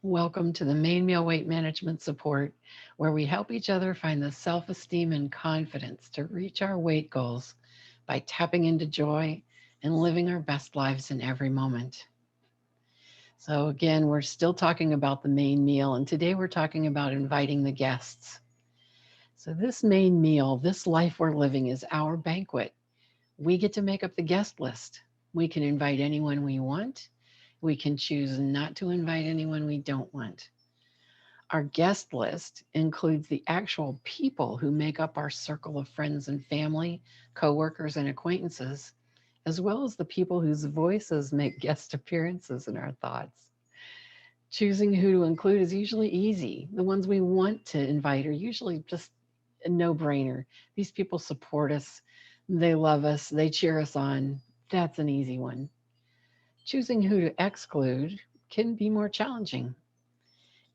Welcome to the Main Meal Weight Management Support, where we help each other find the self esteem and confidence to reach our weight goals by tapping into joy and living our best lives in every moment. So, again, we're still talking about the main meal, and today we're talking about inviting the guests. So, this main meal, this life we're living, is our banquet. We get to make up the guest list. We can invite anyone we want. We can choose not to invite anyone we don't want. Our guest list includes the actual people who make up our circle of friends and family, coworkers, and acquaintances, as well as the people whose voices make guest appearances in our thoughts. Choosing who to include is usually easy. The ones we want to invite are usually just a no brainer. These people support us, they love us, they cheer us on. That's an easy one. Choosing who to exclude can be more challenging.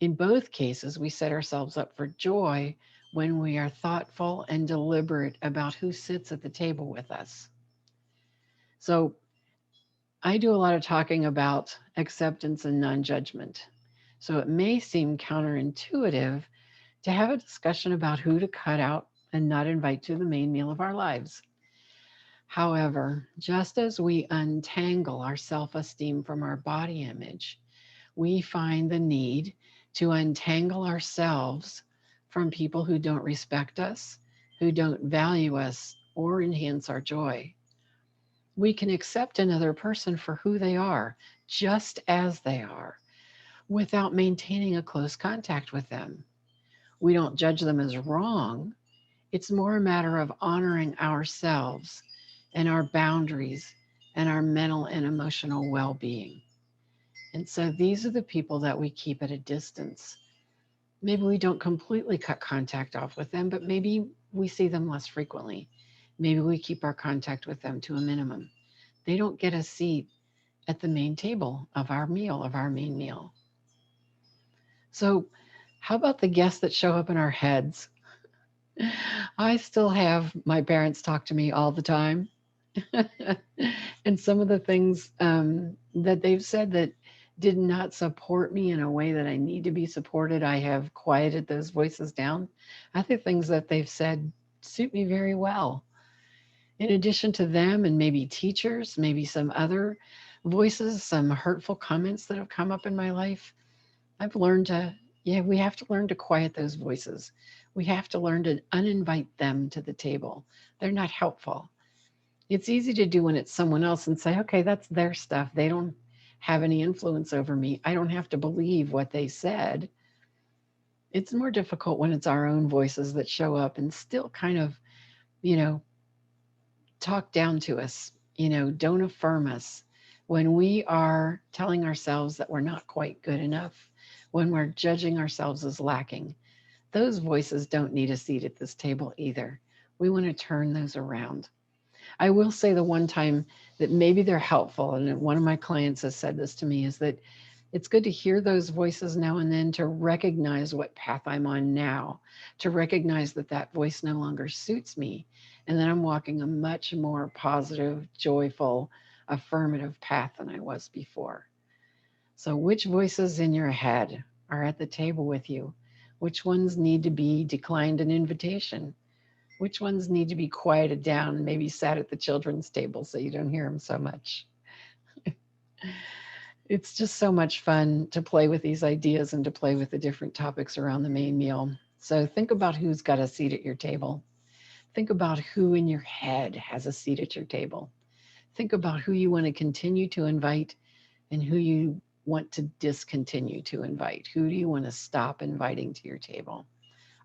In both cases, we set ourselves up for joy when we are thoughtful and deliberate about who sits at the table with us. So, I do a lot of talking about acceptance and non judgment. So, it may seem counterintuitive to have a discussion about who to cut out and not invite to the main meal of our lives. However, just as we untangle our self esteem from our body image, we find the need to untangle ourselves from people who don't respect us, who don't value us, or enhance our joy. We can accept another person for who they are, just as they are, without maintaining a close contact with them. We don't judge them as wrong. It's more a matter of honoring ourselves and our boundaries and our mental and emotional well being. And so these are the people that we keep at a distance. Maybe we don't completely cut contact off with them, but maybe we see them less frequently. Maybe we keep our contact with them to a minimum. They don't get a seat at the main table of our meal, of our main meal. So, how about the guests that show up in our heads? I still have my parents talk to me all the time. And some of the things that they've said that did not support me in a way that I need to be supported, I have quieted those voices down. Other things that they've said suit me very well. In addition to them and maybe teachers, maybe some other voices, some hurtful comments that have come up in my life, I've learned to, yeah, we have to learn to quiet those voices. We have to learn to uninvite them to the table. They're not helpful. It's easy to do when it's someone else and say, okay, that's their stuff. They don't have any influence over me. I don't have to believe what they said. It's more difficult when it's our own voices that show up and still kind of, you know, talk down to us, don't affirm us. When we are telling ourselves that we're not quite good enough, when we're judging ourselves as lacking, those voices don't need a seat at this table either. We want to turn those around. I will say the one time that maybe they're helpful, and one of my clients has said this to me, is that it's good to hear those voices now and then to recognize what path I'm on now, to recognize that that voice no longer suits me, and that I'm walking a much more positive, joyful, affirmative path than I was before. So, which voices in your head are at the table with you? Which ones need to be declined an invitation? Which ones need to be quieted down and maybe sat at the children's table so you don't hear them so much? It's just so much fun to play with these ideas and to play with the different topics around the main meal. So think about who's got a seat at your table. Think about who in your head has a seat at your table. Think about who you want to continue to invite and who you want to discontinue to invite. Who do you want to stop inviting to your table?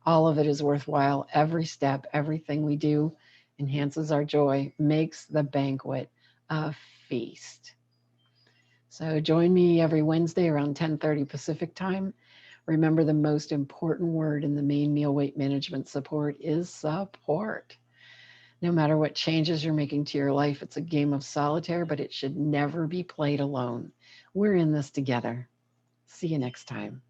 All of it is worthwhile. Every step, everything we do enhances our joy, makes the banquet a feast. So join me every Wednesday around 10:30 Pacific time. Remember, the most important word in the main meal weight management support is support. No matter what changes you're making to your life, it's a game of solitaire, but it should never be played alone. We're in this together. See you next time.